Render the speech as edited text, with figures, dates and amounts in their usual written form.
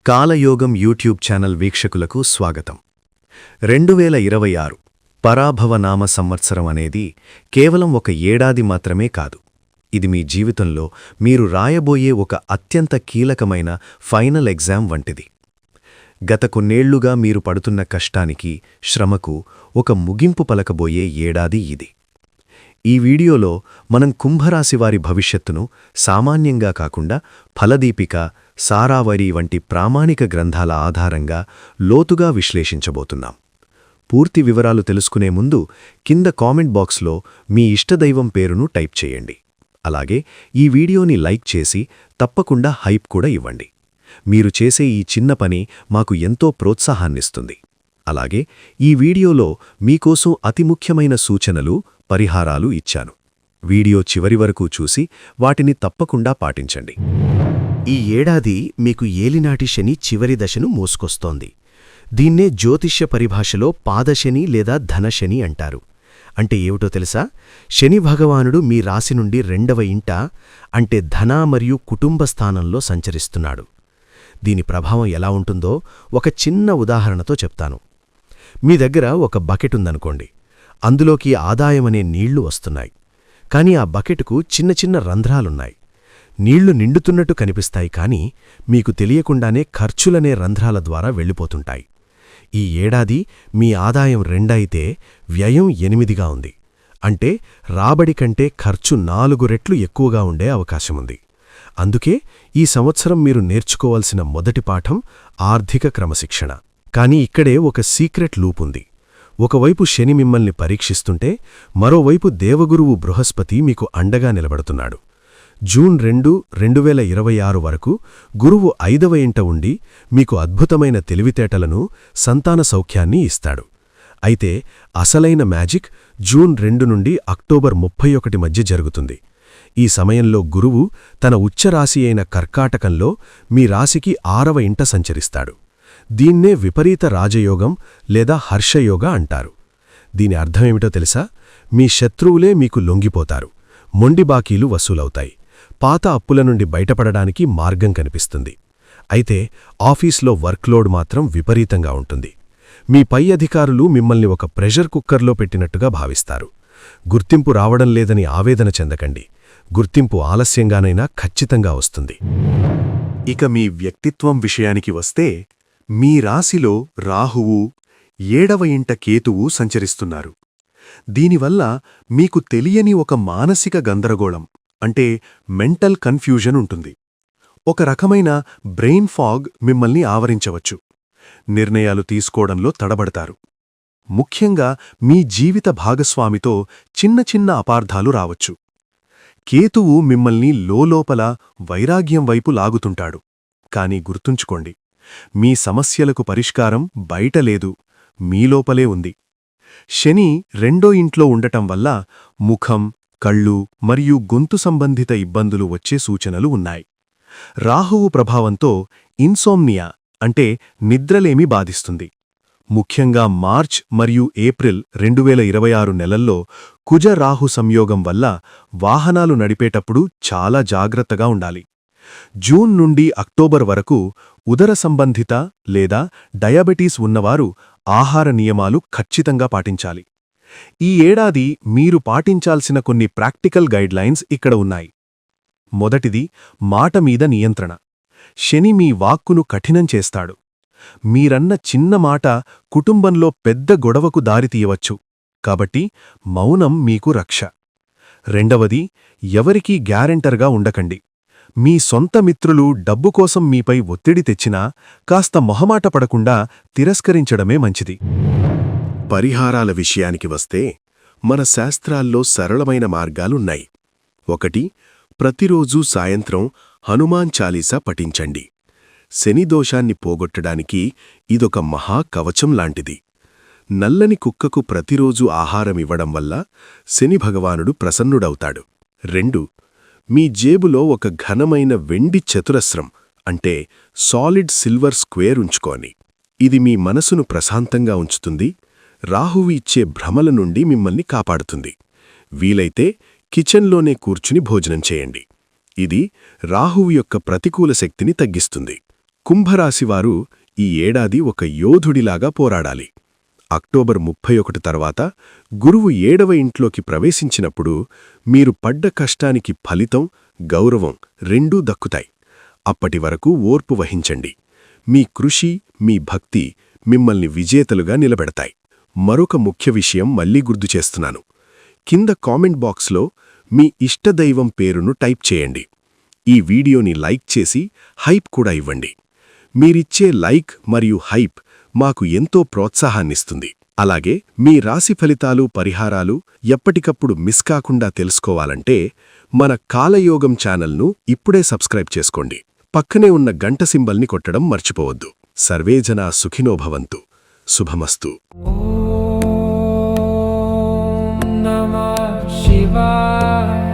కాలయోగం YouTube channel వీక్షకులకు స్వాగతం. 2026 పరాభవనామ సంవత్సరం అనేది కేవలం ఒక ఏడాది మాత్రమే కాదు. ఇది మీ జీవితంలో మీరు రాయబోయే ఒక అత్యంత కీలకమైన ఫైనల్ ఎగ్జామ్ వంటిది. గత కొన్నేళ్లుగా మీరు పడుతున్న కష్టానికి, శ్రమకు ఒక ముగింపు పలకబోయే ఏడాది ఇది. ఈ వీడియోలో మనం కుంభరాశివారి భవిష్యత్తును సామాన్యంగా కాకుండా ఫలదీపిక, సారావరి వంటి ప్రామాణిక గ్రంథాల ఆధారంగా లోతుగా విశ్లేషించబోతున్నాం. పూర్తి వివరాలు తెలుసుకునే ముందు కింద కామెంట్ బాక్స్లో మీ ఇష్టదైవం పేరును టైప్ చేయండి. అలాగే ఈ వీడియోని లైక్ చేసి తప్పకుండా హైప్ కూడా ఇవ్వండి. మీరు చేసే ఈ చిన్న పని మాకు ఎంతో ప్రోత్సాహాన్నిస్తుంది. అలాగే ఈ వీడియోలో మీకోసం అతి ముఖ్యమైన సూచనలు, పరిహారాలు ఇచ్చాను. వీడియో చివరి వరకు చూసి వాటిని తప్పకుండా పాటించండి. ఈ ఏడాది మీకు ఏలినాటి శని చివరి దశను మోసుకొస్తోంది. దీన్నే జ్యోతిష్య పరిభాషలో పాదశని లేదా ధనశని అంటారు. అంటే ఏమిటో తెలుసా? శని భగవానుడు మీ రాశి నుండి 2వ ఇంట, అంటే ధన మరియు కుటుంబ స్థానంలో సంచరిస్తున్నాడు. దీని ప్రభావం ఎలా ఉంటుందో ఒక చిన్న ఉదాహరణతో చెప్తాను. మీ దగ్గర ఒక బకెట్ ఉందనుకోండి. అందులోకి ఆదాయమనే నీళ్లు వస్తున్నాయి. కాని ఆ బకెటుకు చిన్న చిన్న రంధ్రాలున్నాయి. నీళ్లు నిండుతున్నట్టు కనిపిస్తాయి, కాని మీకు తెలియకుండానే ఖర్చులనే రంధ్రాల ద్వారా వెళ్ళిపోతుంటాయి. ఈ ఏడాది మీ ఆదాయం 2 అయితే వ్యయం 8గా ఉంది. అంటే రాబడి కంటే ఖర్చు 4 రెట్లు ఎక్కువగా ఉండే అవకాశముంది. అందుకే ఈ సంవత్సరం మీరు నేర్చుకోవాల్సిన మొదటి పాఠం ఆర్థిక క్రమశిక్షణ. కాని ఇక్కడే ఒక సీక్రెట్ లూపుంది. ఒకవైపు శని మిమ్మల్ని పరీక్షిస్తుంటే, మరోవైపు దేవగురువు బృహస్పతి మీకు అండగా నిలబడుతున్నాడు. జూన్ 2, 2026 వరకు గురువు 5వ ఇంట ఉండి మీకు అద్భుతమైన తెలివితేటలను, సంతాన సౌఖ్యాన్ని ఇస్తాడు. అయితే అసలైన మ్యాజిక్ జూన్ 2 నుండి అక్టోబర్ 31 మధ్య జరుగుతుంది. ఈ సమయంలో గురువు తన ఉచ్చరాశి అయిన కర్కాటకంలో మీ రాశికి 6వ ఇంట సంచరిస్తాడు. దీన్నే విపరీత రాజయోగం లేదా హర్షయోగ అంటారు. దీని అర్థమేమిటో తెలుసా? మీ శత్రువులే మీకు లొంగిపోతారు. మొండి బాకీలు వసూలవుతాయి. పాత అప్పుల నుండి బయటపడడానికి మార్గం కనిపిస్తుంది. అయితే ఆఫీస్లో వర్క్లోడ్ మాత్రం విపరీతంగా ఉంటుంది. మీ పై అధికారులు మిమ్మల్ని ఒక ప్రెషర్ కుక్కర్లో పెట్టినట్టుగా భావిస్తారు. గుర్తింపు రావడం లేదని ఆవేదన చెందకండి. గుర్తింపు ఆలస్యంగానైనా ఖచ్చితంగా వస్తుంది. ఇక మీ వ్యక్తిత్వం విషయానికి వస్తే, మీ రాశిలో రాహువు, 7వ ఇంట కేతువు సంచరిస్తున్నారు. దీనివల్ల మీకు తెలియని ఒక మానసిక గందరగోళం, అంటే మెంటల్ కన్ఫ్యూజన్ ఉంటుంది. ఒక రకమైన బ్రెయిన్ ఫాగ్ మిమ్మల్ని ఆవరించవచ్చు. నిర్ణయాలు తీసుకోవడంలో తడబడతారు. ముఖ్యంగా మీ జీవిత భాగస్వామితో చిన్న చిన్న అపార్థాలు రావచ్చు. కేతువు మిమ్మల్ని లోలోపల వైరాగ్యం వైపు లాగుతుంటాడు. కాని గుర్తుంచుకోండి, మీ సమస్యలకు పరిష్కారం బయట లేదు, మీలోపలే ఉంది. శని 2వ ఇంట్లో ఉండటం వల్ల ముఖం, కళ్ళు మరియు గొంతు సంబంధిత ఇబ్బందులు వచ్చే సూచనలు ఉన్నాయి. రాహువు ప్రభావంతో ఇన్సోమ్నియా, అంటే నిద్రలేమి బాధిస్తుంది. ముఖ్యంగా మార్చ్ మరియు ఏప్రిల్ 2026 నెలల్లో కుజ రాహు సంయోగం వల్ల వాహనాలు నడిపేటప్పుడు చాలా జాగ్రత్తగా ఉండాలి. జూన్ నుండి అక్టోబర్ వరకు ఉదర సంబంధిత లేదా డయాబెటీస్ ఉన్నవారు ఆహార నియమాలు ఖచ్చితంగా పాటించాలి. ఈ ఏడాది మీరు పాటించాల్సిన కొన్ని ప్రాక్టికల్ గైడ్లైన్స్ ఇక్కడ ఉన్నాయి. మొదటిది, మాట మీద నియంత్రణ. శని మీ వాక్కును కఠినం చేస్తాడు. మీరన్న చిన్న మాట కుటుంబంలో పెద్ద గొడవకు దారితీయవచ్చు. కాబట్టి మౌనం మీకు రక్ష. రెండవది, ఎవరికీ గ్యారెంటర్గా ఉండకండి. మీ సొంత మిత్రులు డబ్బు కోసం మీపై ఒత్తిడి తెచ్చినా కాస్త మొహమాటపడకుండా తిరస్కరించడమే మంచిది. పరిహారాల విషయానికి వస్తే, మన శాస్త్రాల్లో సరళమైన మార్గాలున్నాయి. 1. ప్రతిరోజూ సాయంత్రం హనుమాన్ చాలీసా పఠించండి. శనిదోషాన్ని పోగొట్టడానికి ఇదొక మహా కవచం లాంటిది. నల్లని కుక్కకు ప్రతిరోజూ ఆహారమివ్వడం వల్ల శని భగవానుడు ప్రసన్నుడవుతాడు. 2. మీ జేబులో ఒక ఘనమైన వెండి చతురస్రం, అంటే సాలిడ్ సిల్వర్ స్క్వేర్ ఉంచుకోని. ఇది మీ మనసును ప్రశాంతంగా ఉంచుతుంది. రాహువు ఇచ్చే భ్రమల నుండి మిమ్మల్ని కాపాడుతుంది. వీలైతే కిచెన్లోనే కూర్చుని భోజనం చేయండి. ఇది రాహువు యొక్క ప్రతికూల శక్తిని తగ్గిస్తుంది. కుంభరాశివారు ఈ ఏడాది ఒక యోధుడిలాగా పోరాడాలి. అక్టోబర్ 31 తర్వాత గురువు 7వ ఇంట్లోకి ప్రవేశించినప్పుడు మీరు పడ్డ కష్టానికి ఫలితం, గౌరవం రెండూ దక్కుతాయి. అప్పటి వరకు ఓర్పు వహించండి. మీ కృషి, మీ భక్తి మిమ్మల్ని విజేతలుగా నిలబెడతాయి. మరొక ముఖ్య విషయం మళ్లీ గుర్తు చేస్తున్నాను. కింద కామెంట్ బాక్స్లో మీ ఇష్టదైవం పేరును టైప్ చేయండి. ఈ వీడియోని లైక్ చేసి హైప్ కూడా ఇవ్వండి. మీరిచ్చే లైక్ మరియు హైప్ మాకు ఎంతో ప్రోత్సాహాన్నిస్తుంది. అలాగే మీ రాశి ఫలితాలు, పరిహారాలు ఎప్పటికప్పుడు మిస్ కాకుండా తెలుసుకోవాలంటే మన కాలయోగం ఛానల్ను ఇప్పుడే సబ్స్క్రైబ్ చేసుకోండి. పక్కనే ఉన్న గంట సింబల్ని కొట్టడం మర్చిపోవద్దు. సర్వేజనా సుఖినో భవంతు. శుభమస్తు. Namah Shivaya.